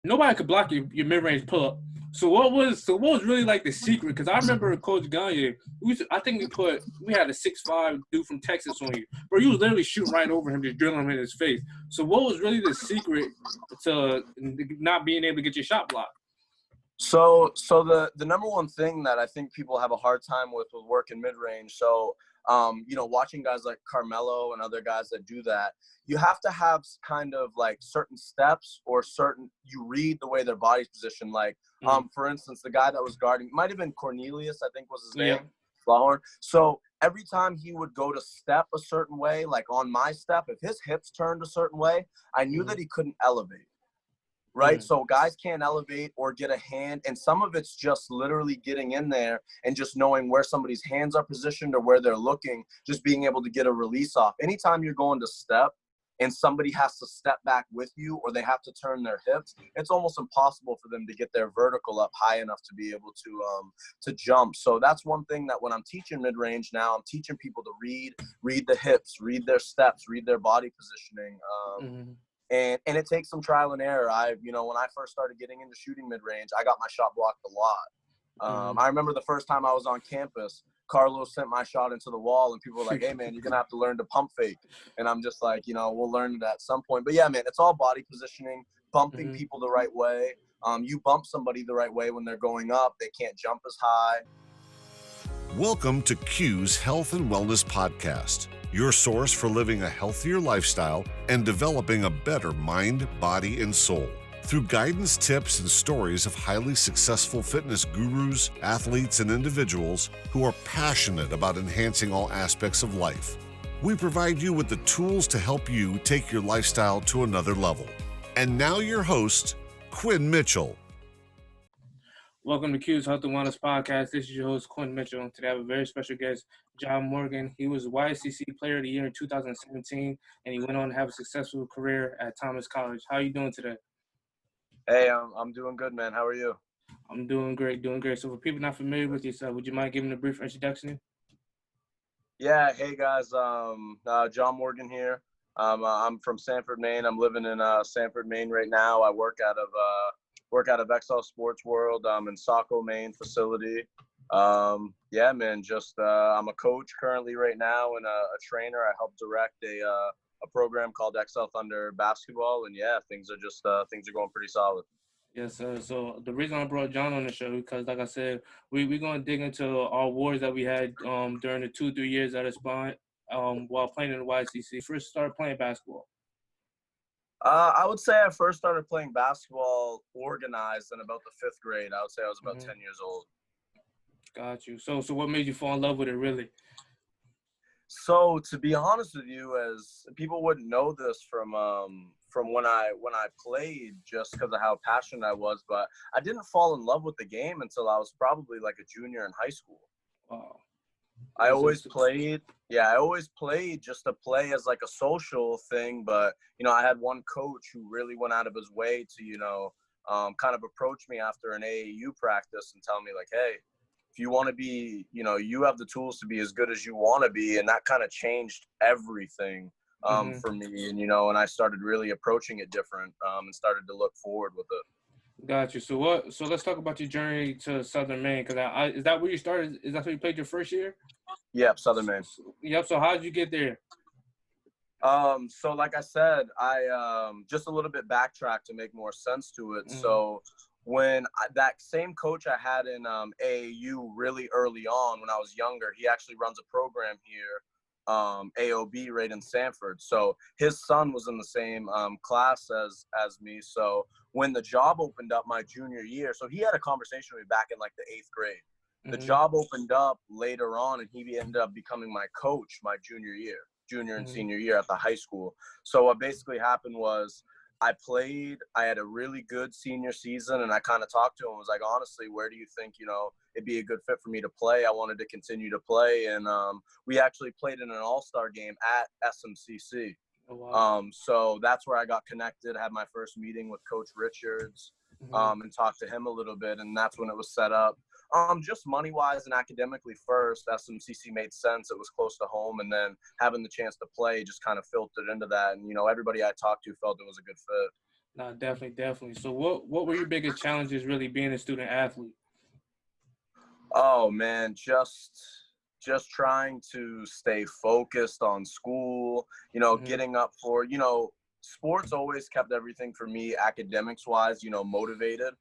nobody could block your mid range pull up. So what was really like the secret? Because I remember Coach Gagne, I think we had a 6'5" dude from Texas on you, bro. You was literally shooting right over him, just drilling him in his face. So what was really the secret to not being able to get your shot blocked? So the number one thing that I think people have a hard time with working mid range. So watching guys like Carmelo and other guys that do that, you have to have kind of like certain steps or you read the way their body's positioned. Like, for instance, the guy that was guarding, might have been Cornelius, I think was his name, Flahorn. So every time he would go to step a certain way, like on my step, if his hips turned a certain way, I knew that he couldn't elevate. Right? So guys can't elevate or get a hand. And some of it's just literally getting in there and just knowing where somebody's hands are positioned or where they're looking, just being able to get a release off. Anytime you're going to step and somebody has to step back with you or they have to turn their hips, it's almost impossible for them to get their vertical up high enough to be able to jump. So that's one thing that when I'm teaching mid-range now, I'm teaching people to read the hips, read their steps, read their body positioning. And it takes some trial and error. When I first started getting into shooting mid-range, I got my shot blocked a lot. I remember the first time I was on campus, Carlos sent my shot into the wall, and people were like, hey, man, you're going to have to learn to pump fake. And I'm just like, we'll learn it at some point. But, yeah, man, it's all body positioning, bumping people the right way. You bump somebody the right way when they're going up. They can't jump as high. Welcome to Q's Health and Wellness Podcast, your source for living a healthier lifestyle and developing a better mind, body, and soul. Through guidance, tips, and stories of highly successful fitness gurus, athletes, and individuals who are passionate about enhancing all aspects of life, we provide you with the tools to help you take your lifestyle to another level. And now your host, Quinn Mitchell. Welcome to Q's Health and Wellness Podcast. This is your host, Quinn Mitchell. Today I have a very special guest, John Morgan. He was YSCC Player of the Year in 2017, and he went on to have a successful career at Thomas College. How are you doing today? Hey, I'm doing good, man. How are you? I'm doing great. So for people not familiar with yourself, would you mind giving a brief introduction? Yeah. Hey, guys. John Morgan here. I'm from Sanford, Maine. I'm living in Sanford, Maine right now. I work out of XL Sports World in Saco, Maine facility. Yeah, man, I'm a coach currently right now and a trainer. I help direct a program called XL Thunder Basketball. And yeah, things are going pretty solid. Yes, sir. So the reason I brought John on the show, because like I said, we're going to dig into our wars that we had during the 2-3 years at Aspire while playing in the YCC. First started playing basketball. I would say I first started playing basketball organized in about the 5th grade. I would say I was about 10 years old. Got you. So what made you fall in love with it, really? So to be honest with you, as people wouldn't know this from when I played, just because of how passionate I was, but I didn't fall in love with the game until I was probably like a junior in high school. Wow. I always played just to play as like a social thing, but I had one coach who really went out of his way to kind of approach me after an AAU practice and tell me like, hey, if you want to be, you have the tools to be as good as you want to be. And that kind of changed everything for me. And, and I started really approaching it different and started to look forward with it. Got you. So let's talk about your journey to Southern Maine. Because is that where you started? Is that where you played your first year? Yep, Southern Maine. Yep. So how did you get there? So like I said, I just a little bit backtrack to make more sense to it. So when that same coach I had in AAU really early on when I was younger, he actually runs a program here, AOB right in Sanford. So his son was in the same class as me. So when the job opened up my junior year, so he had a conversation with me back in like the 8th grade. The job opened up later on and he ended up becoming my coach my junior and senior year at the high school. So what basically happened was I had a really good senior season and I kind of talked to him and was like, honestly, where do you think, it'd be a good fit for me to play? I wanted to continue to play. And we actually played in an all-star game at SMCC. Oh, wow. So that's where I got connected, had my first meeting with Coach Richards and talked to him a little bit. And that's when it was set up. Just money-wise and academically first, SMCC made sense. It was close to home. And then having the chance to play just kind of filtered into that. And, everybody I talked to felt it was a good fit. Nah, definitely, definitely. So what were your biggest challenges really being a student athlete? Oh man, just trying to stay focused on school, Hmm. getting up for, sports always kept everything for me academics wise, motivated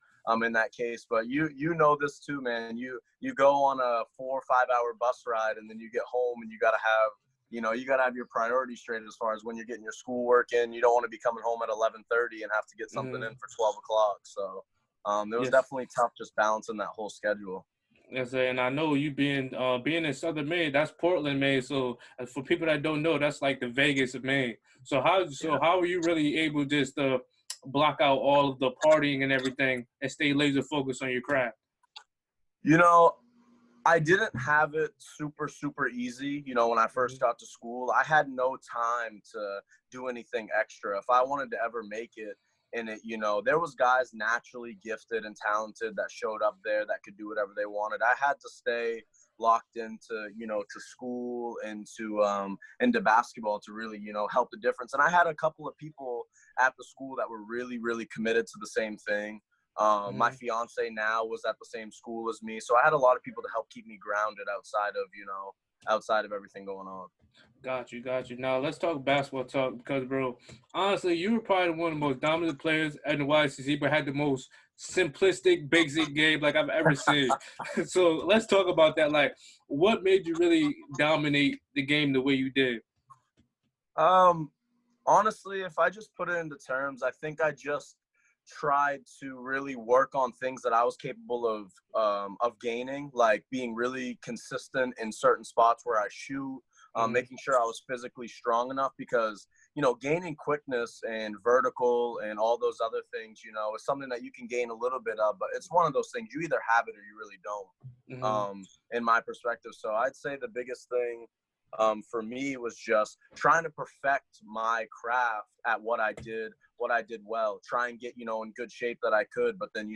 in that case. But you know this too, man. You go on a 4 or 5 hour bus ride and then you get home and you gotta have your priorities straight as far as when you're getting your schoolwork in. You don't want to be coming home at 11:30 and have to get something in Hmm. for 12 o'clock. So it was Yes. definitely tough just balancing that whole schedule. Yes, and I know you being in Southern Maine, that's Portland, Maine. So for people that don't know, that's like the Vegas of Maine. Yeah. So how are you really able just to block out all of the partying and everything and stay laser focused on your craft? You know, I didn't have it super, super easy. When I first Mhm. got to school, I had no time to do anything extra. If I wanted to ever make it in it, there was guys naturally gifted and talented that showed up there that could do whatever they wanted. I had to stay locked into, to school and to into basketball to really, help the difference. And I had a couple of people at the school that were really, really committed to the same thing. My Mhm. fiance now was at the same school as me, so I had a lot of people to help keep me grounded outside of everything going on. Got you, got you. Now let's talk basketball talk because, bro, honestly, you were probably one of the most dominant players in the YCC, but had the most simplistic, basic game like I've ever seen. So let's talk about that. Like, what made you really dominate the game the way you did? Um, Honestly, if I just put it into terms, I think I just tried to really work on things that I was capable of gaining, like being really consistent in certain spots where I shoot, Mm-hmm. making sure I was physically strong enough because gaining quickness and vertical and all those other things, is something that you can gain a little bit of, but it's one of those things you either have it or you really don't. Mm-hmm. In my perspective, so I'd say the biggest thing for me was just trying to perfect my craft at what I did well, try and get, in good shape that I could. But then,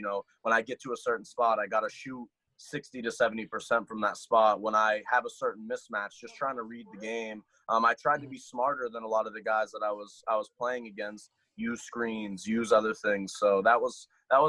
when I get to a certain spot, I got to shoot 60 to 70% from that spot. When I have a certain mismatch, just trying to read the game. I tried to be smarter than a lot of the guys that I was playing against, use screens, use other things. So that was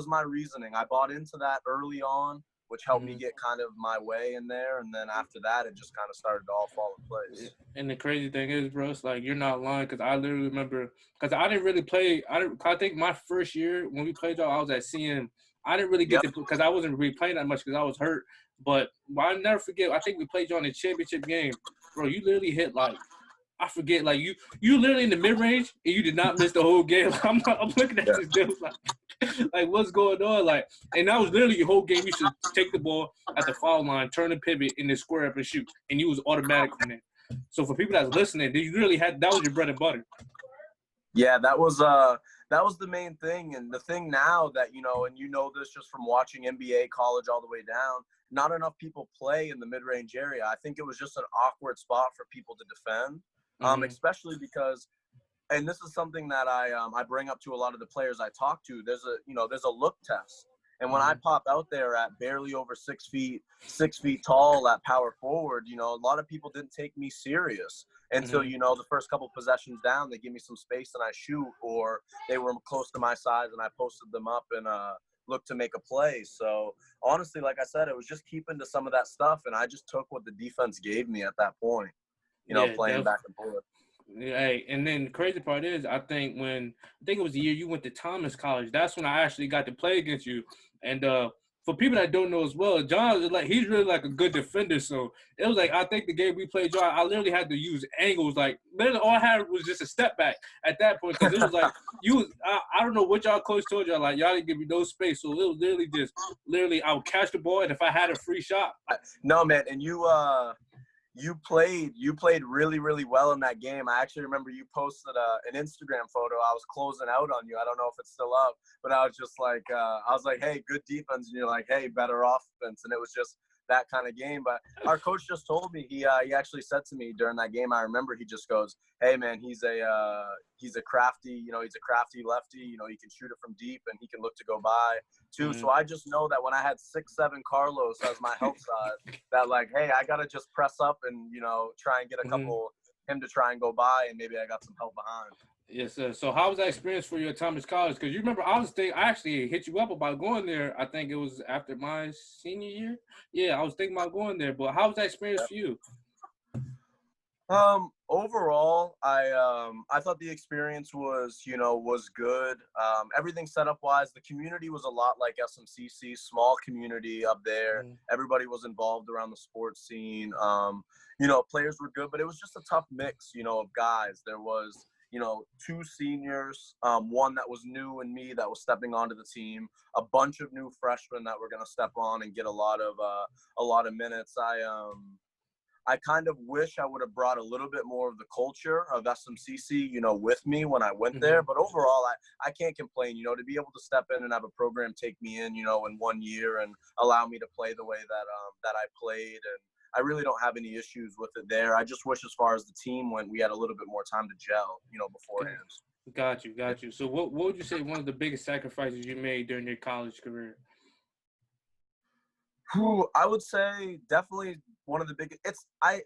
my reasoning. I bought into that early on, which helped me Mm-hmm. get kind of my way in there. And then after that, it just kind of started to all fall in Yeah. place. And the crazy thing is, bro, it's like you're not lying because I literally remember because I didn't really play. I think my first year when we played y'all, I was at CM. I didn't really get Yep. to because I wasn't really playing that much because I was hurt. But I never forget. I think we played you on the championship game, bro. You literally hit like I forget, like you literally in the mid range and you did not miss the whole game. I'm looking at Yeah. this dude like what's going on? Like, and that was literally your whole game. You should take the ball at the foul line, turn and pivot, and then square up and shoot, and you was automatic from there. So for people that's listening, you really had that was your bread and butter. Yeah, that was the main thing. And the thing now that, and this just from watching NBA, college all the way down, not enough people play in the mid-range area. I think it was just an awkward spot for people to defend. Mm-hmm. Especially because, and this is something that I bring up to a lot of the players I talk to. There's a look test, and when I Mm-hmm. pop out there at barely over 6 feet, 6 feet tall at power forward, a lot of people didn't take me serious until Mm-hmm. the first couple possessions down, they give me some space and I shoot, or they were close to my size and I posted them up and look to make a play. So honestly, like I said, it was just keeping to some of that stuff, and I just took what the defense gave me at that point. Yeah, Playing definitely. back and forth. Hey, and then the crazy part is, I think it was the year you went to Thomas College. That's when I actually got to play against you. And for people that don't know as well, John is like he's really like a good defender. So it was like I think the game we played, John, I literally had to use angles. Like literally, all I had was just a step back at that point because it was like I don't know what y'all coach told y'all, like y'all didn't give me no space. So it was literally just literally I would catch the ball, and if I had a free shot, No, man, and you played really, really well in that game. I actually remember you posted an Instagram photo. I was closing out on you. I don't know if it's still up, but I was just like, hey, good defense, and you're like, hey, better offense, and it was just that kind of game. But our coach just told me he actually said to me during that game. I remember he just goes, hey, man, he's a crafty lefty. He can shoot it from deep and he can look to go by too. mm-hmm. So I just know that when I had 6'7" Carlos as my help side, that like, hey, I gotta just press up and try and get a Mm-hmm. couple him to try and go by, and maybe I got some help behind. Yes, sir. So how was that experience for you at Thomas College? Because you remember I actually hit you up about going there. I think it was after my senior year. Yeah, I was thinking about going there. But how was that experience for you? Overall, I thought the experience was, was good. Everything setup wise, the community was a lot like SMCC, small community up there. Mhm. Everybody was involved around the sports scene. Players were good, but it was just a tough mix, of guys. There was, two seniors, one that was new and me that was stepping onto the team, a bunch of new freshmen that were going to step on and get a lot of minutes. I kind of wish I would have brought a little bit more of the culture of SMCC, with me when I went there. Mhm. But overall, I can't complain, to be able to step in and have a program take me in, in 1 year and allow me to play the way that I played. And I really don't have any issues with it there. I just wish as far as the team went, we had a little bit more time to gel, beforehand. Got you. So what would you say one of the biggest sacrifices you made during your college career? I would say definitely one of the biggest.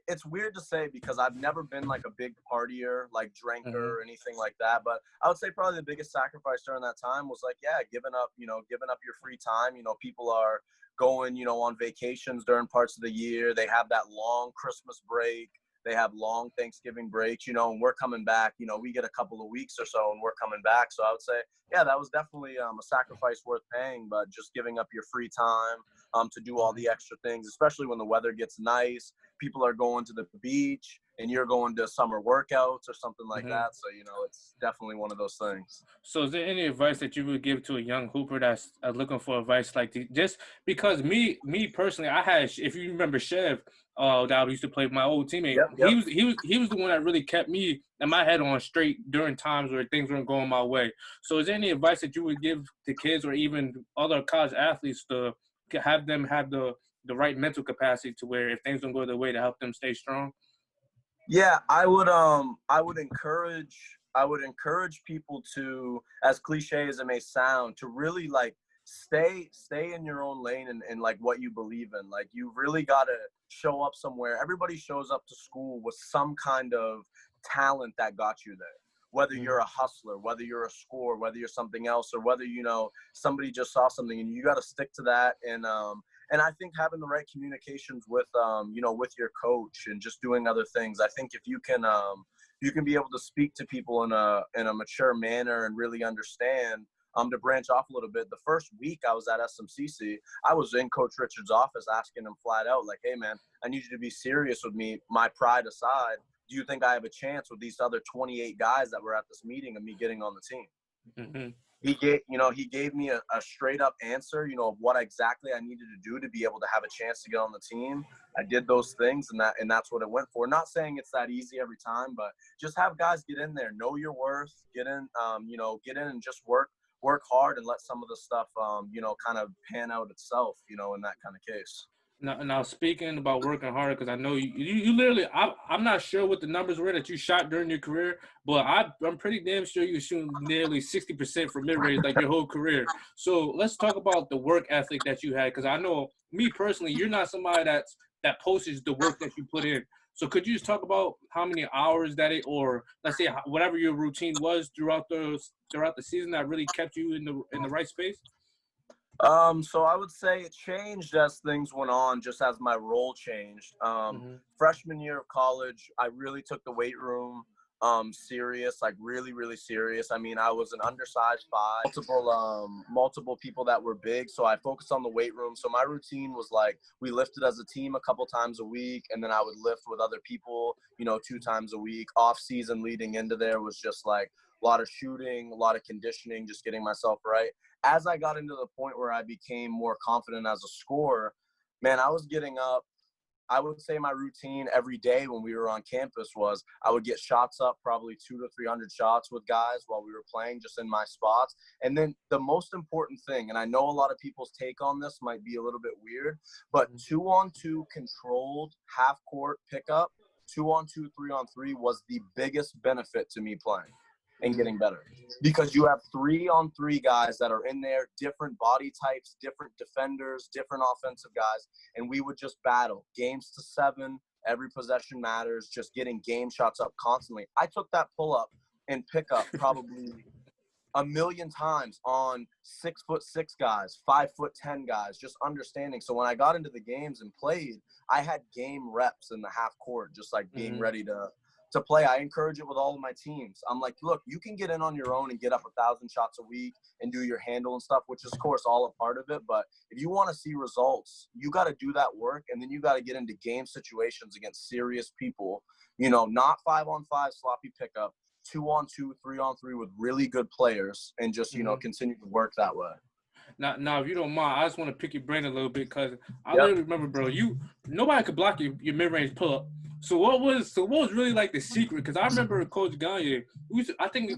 It's weird to say because I've never been like a big partier, like drinker Mhm. or anything like that. But I would say probably the biggest sacrifice during that time was like, yeah, giving up your free time. People are going, on vacations during parts of the year. They have that long Christmas break. They have long Thanksgiving breaks, and we're coming back. We get a couple of weeks or so, and we're coming back. So I would say, yeah, that was definitely a sacrifice worth paying. But just giving up your free time to do all Mhm. the extra things, especially when the weather gets nice. People are going to the beach and you're going to summer workouts or something like Mhm. that. So, it's definitely one of those things. So, is there any advice that you would give to a young hooper that's looking for advice, like just because me personally, I had, if you remember Chev, that used to play with my old teammate. Yep, yep. He was the one that really kept me and my head on straight during times where things weren't going my way. So, is there any advice that you would give to kids or even other college athletes to have them have the right mental capacity to where if things don't go their way to help them stay strong? Yeah, I would encourage people to, as cliche as it may sound, to really like stay in your own lane and like what you believe in. Like you really gotta show up somewhere. Everybody shows up to school with some kind of talent that got you there. Whether you're Mhm. a hustler, whether you're a scorer, whether you're something else, or whether somebody just saw something and you got to stick to that. And I think having the right communications with your coach and just doing other things. I think if you can be able to speak to people in a mature manner and really understand. To branch off a little bit, the first week I was at SMCC, I was in Coach Richard's office asking him flat out, like, "Hey, man, I need you to be serious with me. My pride aside, do you think I have a chance with these other 28 guys that were at this meeting of me getting on the team?" Mhm. He gave me a straight up answer, of what exactly I needed to do to be able to have a chance to get on the team. I did those things, and that's what it went for. Not saying it's that easy every time, but just have guys get in there, know your worth, get in and just work hard and let some of the stuff, kind of pan out itself, in that kind of case. Now speaking about working harder, because I know you literally, I'm not sure what the numbers were that you shot during your career, but I'm pretty damn sure you were shooting nearly 60% from mid range like your whole career. So let's talk about the work ethic that you had, because I know me personally, you're not somebody that posts the work that you put in. So could you just talk about how many hours or let's say whatever your routine was throughout the season that really kept you in the right space? So I would say it changed as things went on, just as my role changed. Hmm. Freshman year of college, I really took the weight room serious, like really, really serious. I mean, I was an undersized five, multiple people that were big, so I focused on the weight room. So my routine was like we lifted as a team a couple times a week, and then I would lift with other people, 2 times a week. Off season leading into there was just like a lot of shooting, a lot of conditioning, just getting myself right. As I got into the point where I became more confident as a scorer, man, I was getting up. I would say my routine every day when we were on campus was I would get shots up, probably 200 to 300 shots with guys while we were playing just in my spots. And then the most important thing, and I know a lot of people's take on this might be a little bit weird, but 2-on-2 controlled half court pickup, 2-on-2, 3-on-3 was the biggest benefit to me playing and Hmm. getting better because you have 3-on-3 guys that are in there, different body types, different defenders, different offensive guys, and we would just battle games to 7. Every possession matters, just getting game shots up constantly. I took that pull up in pickup probably a million times on 6'6" guys, 5'10" guys, just understanding. So when I got into the games and played, I had game reps in the half court, just like being ready to play. I encourage it with all of my teams. I'm like, look, you can get in on your own and get up 1,000 shots a week and do your handle and stuff, which is of course all a part of it. But if you want to see results, you got to do that work. And then you got to get into game situations against serious people, you know, not 5-on-5 sloppy pickup, 2-on-2, 3-on-3 with really good players, and just, you know, continue to work that way. Now, if you don't mind, I just want to pick your brain a little bit because I literally remember, bro, nobody could block your mid-range pull-up. So what was really like the secret? Because I remember Coach Gagne, I think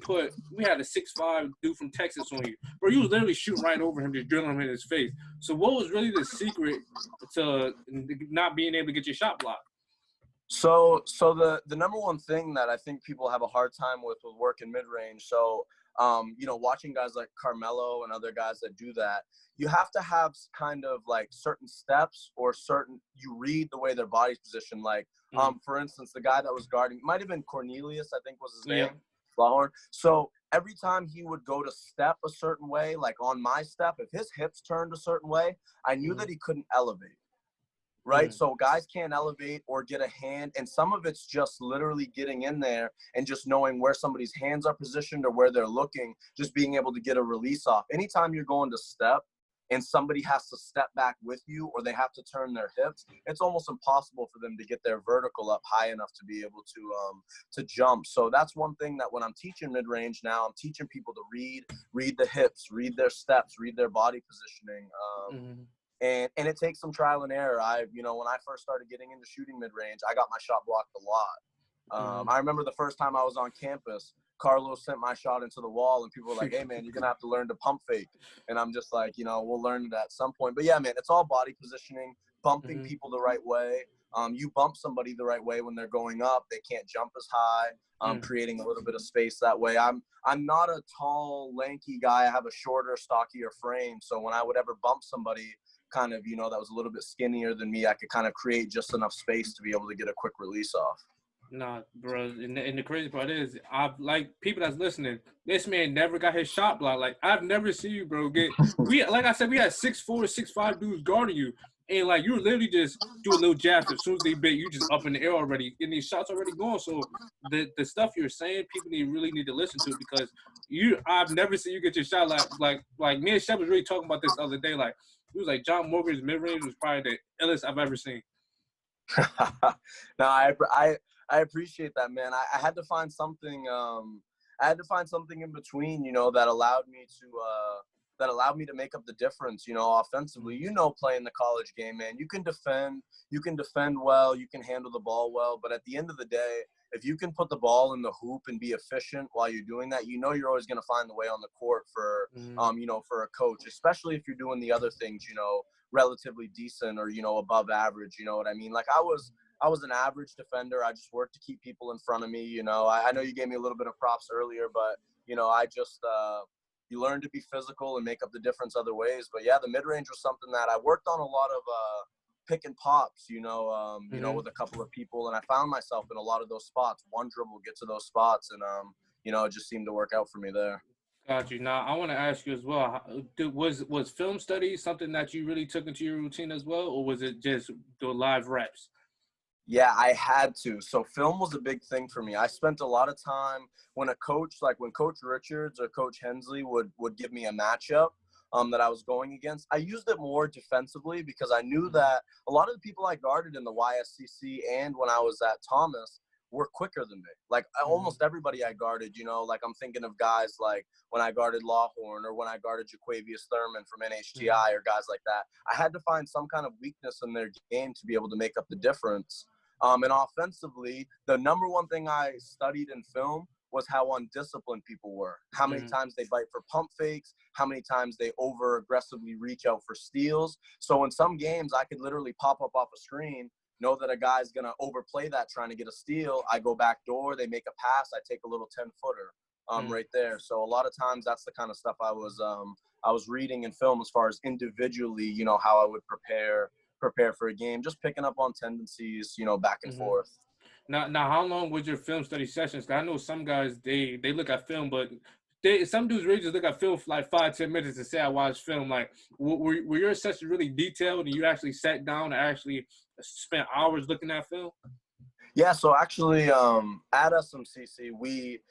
we had a 6'5" dude from Texas on you, bro. You was literally shooting right over him, just drilling him in his face. So what was really the secret to not being able to get your shot blocked? So the number one thing that I think people have a hard time with working mid-range. So, you know, watching guys like Carmelo and other guys that do that, you have to have kind of like certain steps or you read the way their body's positioned. Like, for instance, the guy that was guarding, might have been Cornelius, I think was his name, Flahorn. So every time he would go to step a certain way, like on my step, if his hips turned a certain way, I knew that he couldn't elevate. Right? So guys can't elevate or get a hand. And some of it's just literally getting in there and just knowing where somebody's hands are positioned or where they're looking, just being able to get a release off. Anytime you're going to step and somebody has to step back with you or they have to turn their hips, it's almost impossible for them to get their vertical up high enough to be able to jump. So that's one thing that when I'm teaching mid-range now, I'm teaching people to read the hips, read their steps, read their body positioning. And it takes some trial and error. You know, when I first started getting into shooting mid-range, I got my shot blocked a lot. I remember the first time I was on campus, Carlos sent my shot into the wall and people were like, hey man, you're going to have to learn to pump fake. And I'm just like, you know, we'll learn that at some point. But yeah, man, it's all body positioning, bumping people the right way. You bump somebody the right way when they're going up, they can't jump as high. Creating a little bit of space that way. I'm not a tall, lanky guy. I have a shorter, stockier frame. So when I would ever bump somebody, kind of, you know, that was a little bit skinnier than me, I could kind of create just enough space to be able to get a quick release off. Nah, bro. And the crazy part is, I've like people that's listening. This man never got his shot blocked. Like I've never seen you, bro. Like I said, we had 6'4", 6'5" dudes guarding you, and like you were literally just doing little jabs. As soon as they bit, you just up in the air already, and these shots already going. So the stuff you're saying, people really need to listen to because I've never seen you get your shot like me and Shep was really talking about this the other day. Like he was like John Morgan's mid range was probably the illest I've ever seen. No, I appreciate that, man. I had to find something. I had to find something in between, you know, that allowed me to make up the difference, you know, offensively. You know, playing the college game, man, you can defend well, you can handle the ball well, but at the end of the day, if you can put the ball in the hoop and be efficient while you're doing that, you know, you're always going to find the way on the court for, you know, for a coach, especially if you're doing the other things, you know, relatively decent or, you know, above average, you know what I mean? Like I was an average defender. I just worked to keep people in front of me. You know, I know you gave me a little bit of props earlier, but, you know, I just, you learn to be physical and make up the difference other ways. But yeah, the mid-range was something that I worked on a lot of, pick and pops, you know, with a couple of people. And I found myself in a lot of those spots. One dribble get to those spots. And, you know, it just seemed to work out for me there. Got you. Now, I want to ask you as well, was film study something that you really took into your routine as well, or was it just the live reps? Yeah, I had to. So film was a big thing for me. I spent a lot of time when Coach Richards or Coach Hensley would give me a matchup that I was going against. I used it more defensively because I knew that a lot of the people I guarded in the YSCC and when I was at Thomas were quicker than me. Like almost everybody I guarded, you know, like I'm thinking of guys like when I guarded Lawhorn or when I guarded Jaquavius Thurman from NHTI or guys like that. I had to find some kind of weakness in their game to be able to make up the difference. And offensively, the number one thing I studied in film was how undisciplined people were, how many times they bite for pump fakes, how many times they over aggressively reach out for steals. So in some games, I could literally pop up off a screen, know that a guy's going to overplay that trying to get a steal. I go back door, they make a pass, I take a little 10-footer right there. So a lot of times that's the kind of stuff I was reading in film as far as individually, you know, how I would prepare for a game, just picking up on tendencies, you know, back and forth. Now, how long was your film study sessions? 'Cause I know some guys they look at film, but some dudes really just look at film for like 5-10 minutes and say I watched film. Like, were your sessions really detailed and you actually sat down and actually spent hours looking at film? Yeah, so actually, at SMCC, we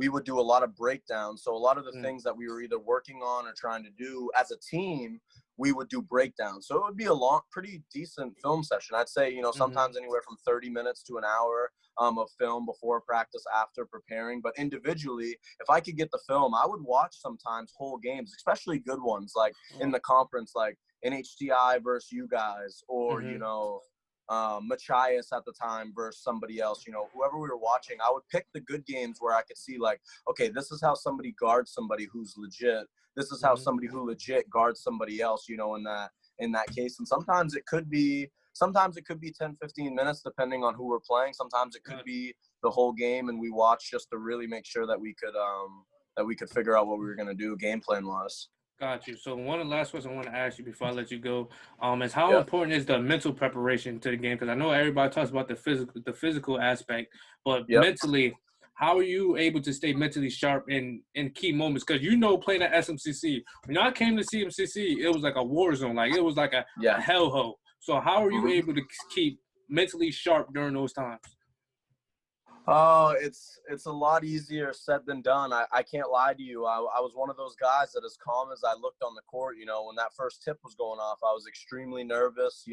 would do a lot of breakdowns. So a lot of the things that we were either working on or trying to do as a team, we would do breakdowns. So it would be a long, pretty decent film session. I'd say, sometimes anywhere from 30 minutes to an hour of film before practice, after preparing. But individually, if I could get the film, I would watch sometimes whole games, especially good ones, like in the conference, like NHTI versus you guys, or, Machias at the time versus somebody else, whoever we were watching, I would pick the good games where I could see like, okay, this is how somebody guards somebody who's legit. This is how somebody who legit guards somebody else, in that case. And sometimes it could be 10, 15 minutes, depending on who we're playing. Sometimes it could be the whole game, and we watch just to really make sure that we could figure out what we were going to do game plan wise. Got you. So one of the last questions I want to ask you before I let you go, is how important is the mental preparation to the game? Because I know everybody talks about the physical aspect, but mentally, how are you able to stay mentally sharp in key moments? Because playing at SMCC, when I came to CMCC, it was like a war zone, like it was like a hellhole. So how are you able to keep mentally sharp during those times? Oh, it's a lot easier said than done. I can't lie to you. I was one of those guys that as calm as I looked on the court, when that first tip was going off, I was extremely nervous,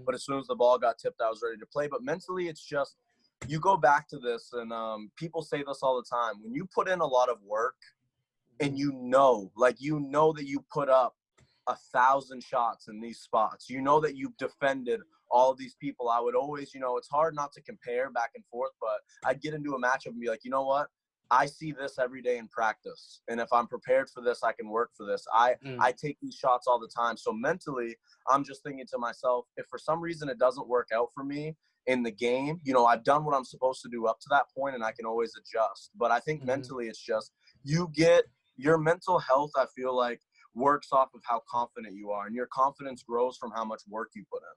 but as soon as the ball got tipped, I was ready to play. But mentally, it's just, you go back to this, and people say this all the time. When you put in a lot of work and that you put up 1,000 shots in these spots, that you've defended all of these people, I would always, it's hard not to compare back and forth, but I'd get into a matchup and be like, you know what? I see this every day in practice. And if I'm prepared for this, I can work for this. I take these shots all the time. So mentally, I'm just thinking to myself, if for some reason it doesn't work out for me in the game, I've done what I'm supposed to do up to that point, and I can always adjust. But I think mentally, it's just, you get your mental health, I feel like, works off of how confident you are, and your confidence grows from how much work you put in.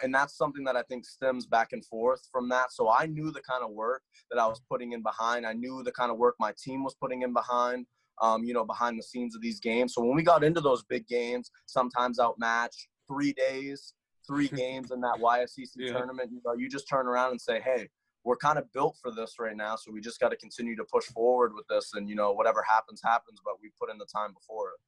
And that's something that I think stems back and forth from that. So I knew the kind of work that I was putting in behind. I knew the kind of work my team was putting in behind, behind the scenes of these games. So when we got into those big games, sometimes outmatched, 3 days, 3 games in that YSCC tournament, you just turn around and say, hey, we're kind of built for this right now. So we just got to continue to push forward with this, and, whatever happens, but we put in the time before it.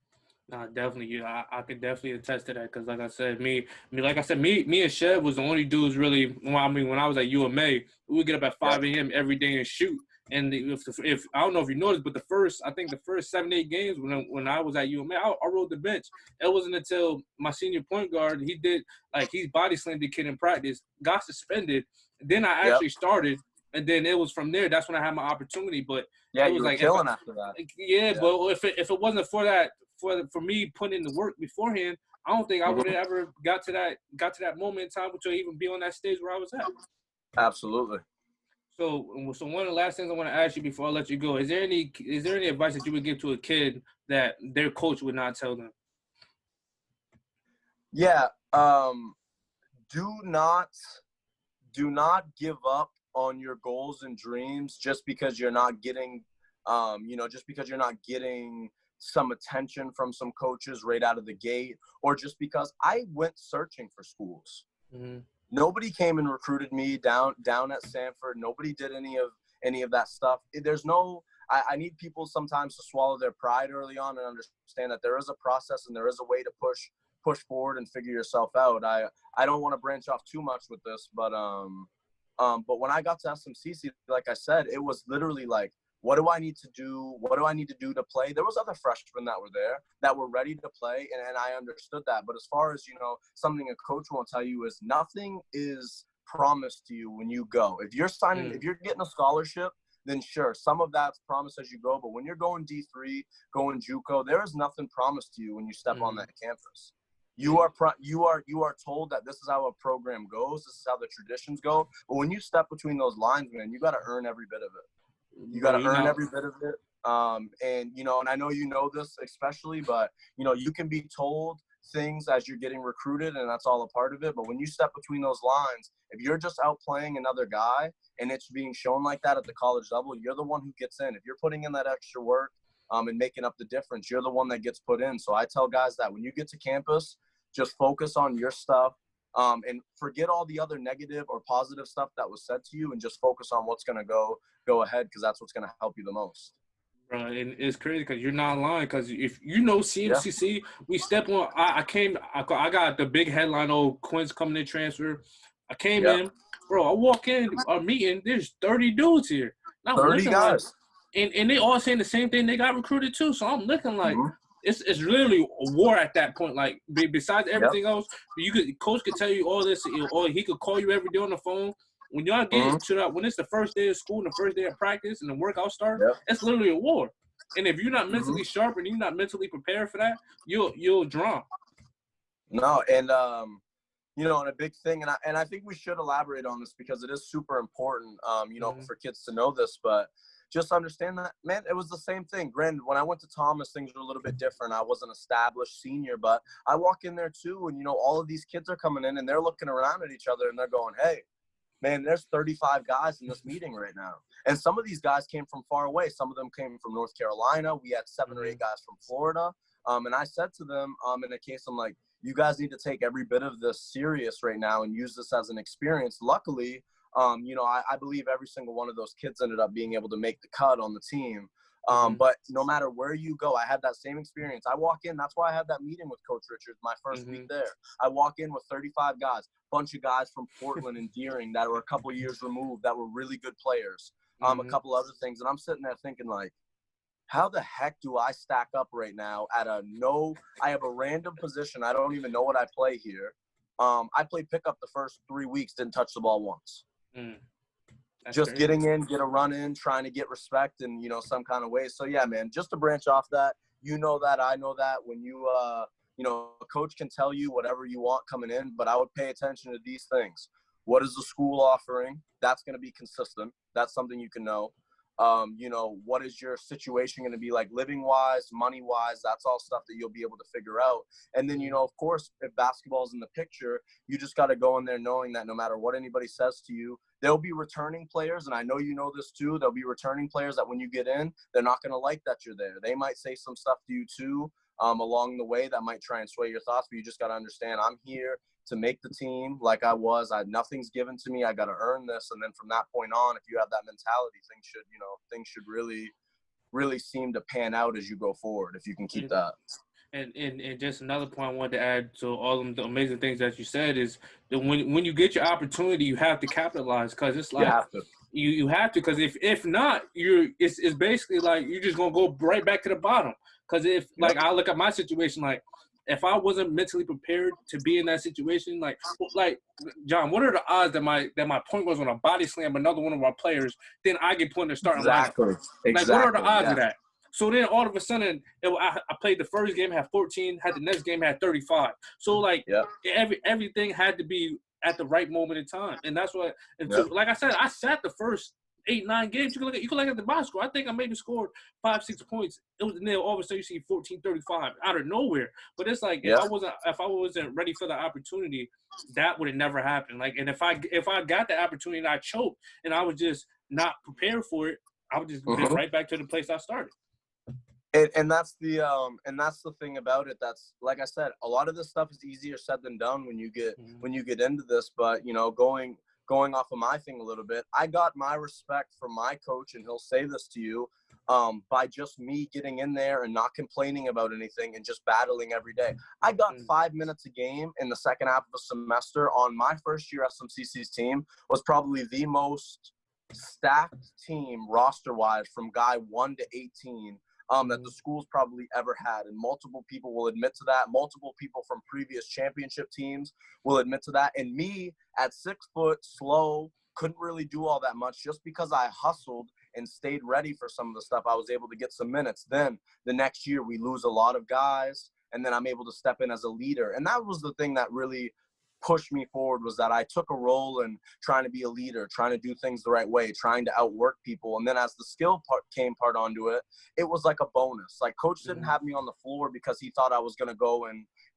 Definitely. I could definitely attest to that because, like I said, me and Shed was the only dudes really. When I was at UMA, we would get up at 5 a.m. every day and shoot. And if I don't know if you noticed, but the first 7-8 games when I was at UMA, I rode the bench. It wasn't until my senior point guard, he body slammed the kid in practice, got suspended. Then I actually started, and then it was from there. That's when I had my opportunity. But it was like killing after that. Yeah, but if it wasn't for that. For me putting in the work beforehand, I don't think I would have ever got to that moment in time to even be on that stage where I was at. Absolutely. So one of the last things I want to ask you before I let you go, is there any advice that you would give to a kid that their coach would not tell them? Yeah. Do not give up on your goals and dreams just because you're not getting, some attention from some coaches right out of the gate, or just because I went searching for schools. Nobody came and recruited me down at Sanford. Nobody did any of that stuff. I need people sometimes to swallow their pride early on and understand that there is a process and there is a way to push forward and figure yourself out. I don't want to branch off too much with this, but when I got to SMCC, like I said, it was literally like, what do I need to do? What do I need to do to play? There was other freshmen that were there that were ready to play, and I understood that. But as far as, something a coach won't tell you is nothing is promised to you when you go. If you're if you're getting a scholarship, then sure, some of that's promised as you go. But when you're going D3, going JUCO, there is nothing promised to you when you step on that campus. You are told that this is how a program goes. This is how the traditions go. But when you step between those lines, man, you got to earn every bit of it. You got to earn every bit of it. And I know you know this especially, but, you can be told things as you're getting recruited, and that's all a part of it. But when you step between those lines, if you're just outplaying another guy and it's being shown like that at the college level, you're the one who gets in. If you're putting in that extra work and making up the difference, you're the one that gets put in. So I tell guys that when you get to campus, just focus on your stuff and forget all the other negative or positive stuff that was said to you, and just focus on what's going to go ahead, because that's what's going to help you the most. Bro, and it's crazy because you're not lying. Because if you know CMCC, we step on. I got the big headline. Oh, Quinn's coming in transfer. I came in, bro. I walk in our meeting. There's 30 dudes here. 30 guys. And they all saying the same thing. They got recruited too. So I'm looking like it's literally a war at that point. Like besides everything else, coach could tell you all this, or he could call you every day on the phone. When y'all get to that, when it's the first day of school and the first day of practice and the workout start, it's literally a war. And if you're not mentally sharp and you're not mentally prepared for that, you'll drown. No, and you know, and a big thing, and I think we should elaborate on this because it is super important, you know, for kids to know this, but just understand that, man, it was the same thing. Granted, when I went to Thomas, things were a little bit different. I was an established senior, but I walk in there too, and, you know, all of these kids are coming in and they're looking around at each other and they're going, hey, man, there's 35 guys in this meeting right now. And some of these guys came from far away. Some of them came from North Carolina. We had 7 or 8 guys from Florida. And I said to them, in a case, I'm like, you guys need to take every bit of this serious right now and use this as an experience. Luckily, you know, I believe every single one of those kids ended up being able to make the cut on the team. But no matter where you go, I had that same experience. I walk in, that's why I had that meeting with Coach Richards my first week there. I walk in with 35 guys, bunch of guys from Portland and Deering that were a couple years removed that were really good players, a couple other things. And I'm sitting there thinking, like, how the heck do I stack up right now at I have a random position. I don't even know what I play here. I played pickup the first 3 weeks, didn't touch the ball once. Just crazy. Getting in, get a run in, trying to get respect in, you know, some kind of way. So, yeah, man, just to branch off that, you know that, I know that. When you, you know, a coach can tell you whatever you want coming in, but I would pay attention to these things. What is the school offering? That's going to be consistent. That's something you can know. You know, what is your situation going to be like living-wise, money-wise? That's all stuff that you'll be able to figure out. And then, you know, of course, if basketball's in the picture, you just got to go in there knowing that no matter what anybody says to you, there'll be returning players, and I know you know this too, there'll be returning players that when you get in, they're not going to like that you're there. They might say some stuff to you too along the way that might try and sway your thoughts, but you just got to understand, I'm here to make the team like I was. Nothing's given to me. I got to earn this. And then from that point on, if you have that mentality, things should really, really seem to pan out as you go forward if you can keep that. And just another point I wanted to add to all of the amazing things that you said is that when you get your opportunity, you have to capitalize, because it's like you have to, because if not, it's basically like you're just gonna go right back to the bottom. Because if like I look at my situation, like if I wasn't mentally prepared to be in that situation, like John, what are the odds that my point was on a body slam another one of our players, then I get put in the starting lineup? Like, what are the odds of that? So then all of a sudden, I played the first game, had 14, had the next game, had 35. So, like, everything had to be at the right moment in time. And that's what – so, like I said, I sat the first 8-9 games. You can look at the box score. I think I maybe scored 5-6 points. It was, and then all of a sudden you see 14-35 out of nowhere. But it's like if I wasn't ready for the opportunity, that would have never happened. Like, and if I got the opportunity and I choked and I was just not prepared for it, I would just get right back to the place I started. And that's the thing about it. That's, like I said, a lot of this stuff is easier said than done when you get into this. But, you know, going off of my thing a little bit, I got my respect from my coach, and he'll say this to you, by just me getting in there and not complaining about anything and just battling every day. I got 5 minutes a game in the second half of the semester on my first year SMCC's team. Was probably the most stacked team roster-wise from guy 1 to 18 that the school's probably ever had. And multiple people will admit to that. Multiple people from previous championship teams will admit to that. And me, at 6 foot, slow, couldn't really do all that much. Just because I hustled and stayed ready for some of the stuff, I was able to get some minutes. Then the next year we lose a lot of guys, and then I'm able to step in as a leader. And that was the thing that really pushed me forward was that I took a role in trying to be a leader, trying to do things the right way, trying to outwork people. And then as the skill part onto it, it was like a bonus. Like coach didn't have me on the floor because he thought I was going to go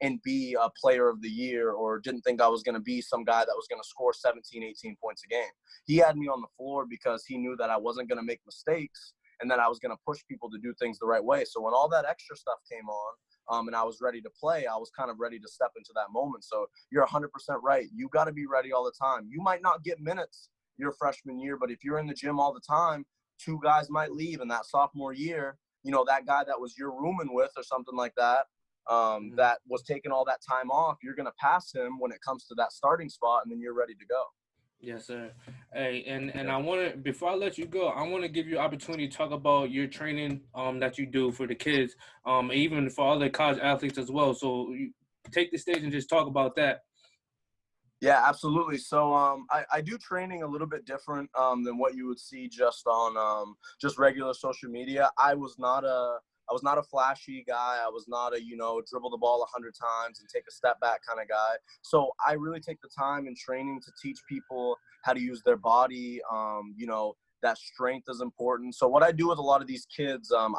and be a player of the year, or didn't think I was going to be some guy that was going to score 17, 18 points a game. He had me on the floor because he knew that I wasn't going to make mistakes and that I was going to push people to do things the right way. So when all that extra stuff came on, and I was ready to play, I was kind of ready to step into that moment. So you're 100% right. You got to be ready all the time. You might not get minutes your freshman year, but if you're in the gym all the time, 2 guys might leave in that sophomore year. You know, that guy that was you're rooming with or something like that, that was taking all that time off, you're going to pass him when it comes to that starting spot, and then you're ready to go. Yes, sir. Hey, and I want to, before I let you go, I want to give you an opportunity to talk about your training that you do for the kids, even for other college athletes as well. So you take the stage and just talk about that. Yeah, absolutely. So I do training a little bit different than what you would see just on just regular social media. I was not a flashy guy. I was not a, dribble the ball 100 times and take a step back kind of guy. So I really take the time in training to teach people how to use their body. That strength is important. So what I do with a lot of these kids, I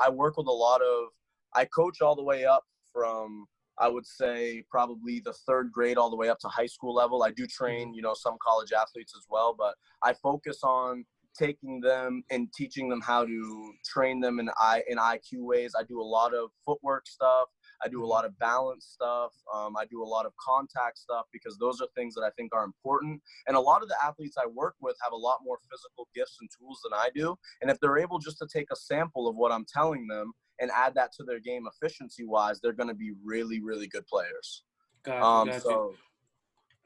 coach all the way up from, I would say, probably the 3rd grade all the way up to high school level. I do train, some college athletes as well, but I focus on taking them and teaching them how to train them in IQ ways. I do a lot of footwork stuff. I do a lot of balance stuff. I do a lot of contact stuff because those are things that I think are important. And a lot of the athletes I work with have a lot more physical gifts and tools than I do. And if they're able just to take a sample of what I'm telling them and add that to their game efficiency-wise, they're going to be really, really good players. Gotcha.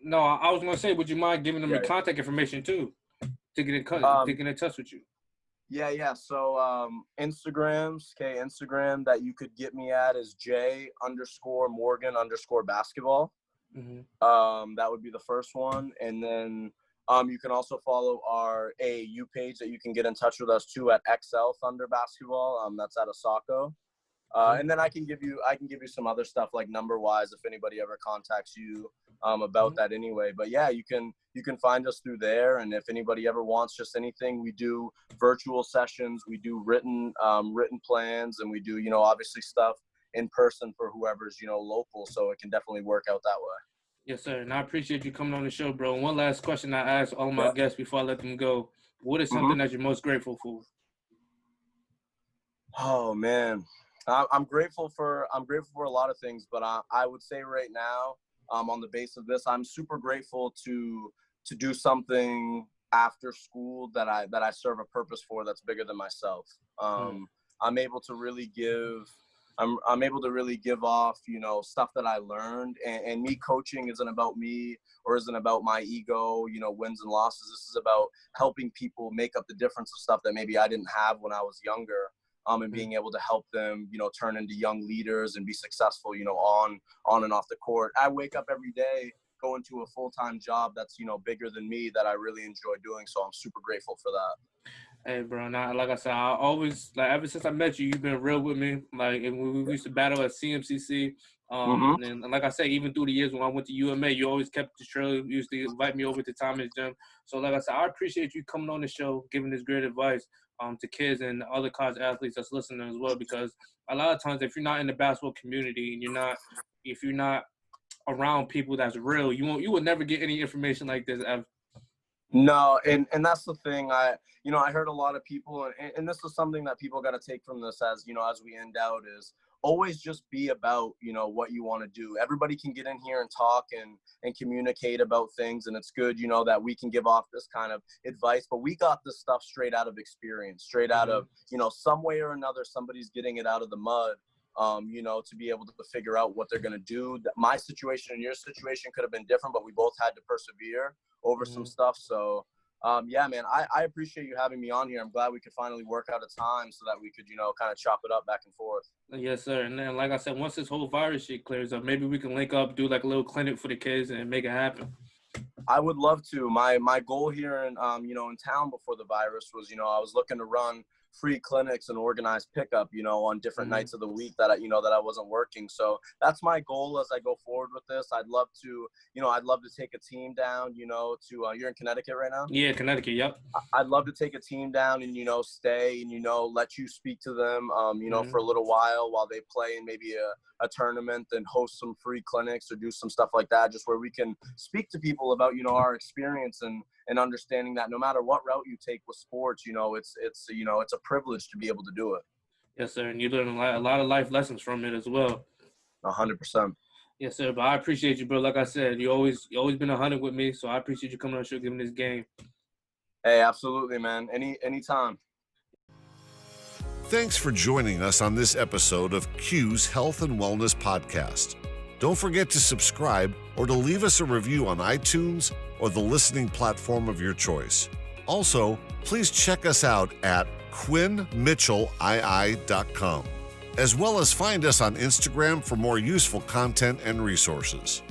No, I was going to say, would you mind giving them your contact information too? To get in touch with you. Yeah. So Instagram that you could get me at is J_Morgan_basketball. That would be the first one. And then you can also follow our AAU page that you can get in touch with us too at XL Thunder Basketball. That's at Osako. And then I can give you some other stuff like number wise if anybody ever contacts you about that anyway. But yeah, you can find us through there. And if anybody ever wants just anything, we do virtual sessions, we do written plans, and we do, obviously stuff in person for whoever's, local. So it can definitely work out that way. Yes, sir. And I appreciate you coming on the show, bro. And one last question I ask all my guests before I let them go. What is something that you're most grateful for? Oh man. I'm grateful for a lot of things, but I would say right now, on the base of this, I'm super grateful to do something after school that I serve a purpose for that's bigger than myself. I'm able to really give off, stuff that I learned, and me coaching isn't about me or isn't about my ego, wins and losses. This is about helping people make up the difference of stuff that maybe I didn't have when I was younger. And being able to help them, turn into young leaders and be successful, on and off the court. I wake up every day going to a full-time job that's, bigger than me that I really enjoy doing. So I'm super grateful for that. Hey, bro, like I said, I always, ever since I met you, you've been real with me. And we used to battle at CMCC. And like I said, even through the years when I went to UMA, you always kept the trail. You used to invite me over to Thomas Gym. So like I said, I appreciate you coming on the show, giving this great advice to kids and other college athletes that's listening as well. Because a lot of times, if you're not in the basketball community and if you're not around people that's real, you will never get any information like this ever. No, and that's the thing. I heard a lot of people, and this is something that people got to take from this as we end out, is always just be about, what you want to do. Everybody can get in here and talk and communicate about things. And it's good, that we can give off this kind of advice, but we got this stuff straight out of experience, straight out of, some way or another, somebody's getting it out of the mud, to be able to figure out what they're going to do. My situation and your situation could have been different, but we both had to persevere over some stuff. So, yeah, man, I appreciate you having me on here. I'm glad we could finally work out a time so that we could, kind of chop it up back and forth. Yes, sir. And then, like I said, once this whole virus shit clears up, maybe we can link up, do like a little clinic for the kids and make it happen. I would love to. My goal here in, in town before the virus was, I was looking to run free clinics and organized pickup, on different nights of the week that I wasn't working. So that's my goal as I go forward with this. I'd love to take a team down, you're in Connecticut right now? Yeah, Connecticut. Yep. I'd love to take a team down and, stay and, let you speak to them, for a little while they play in maybe a tournament, and host some free clinics or do some stuff like that, just where we can speak to people about, our experience and understanding that no matter what route you take with sports, it's a privilege to be able to do it. Yes, sir. And you learn a lot of life lessons from it as well. 100%. Yes, sir. But I appreciate you, bro. Like I said, you always been 100 with me. So I appreciate you coming on the show, giving this game. Hey, absolutely, man. Anytime. Thanks for joining us on this episode of Q's Health and Wellness Podcast. Don't forget to subscribe or to leave us a review on iTunes or the listening platform of your choice. Also, please check us out at QuinnMitchellII.com, as well as find us on Instagram for more useful content and resources.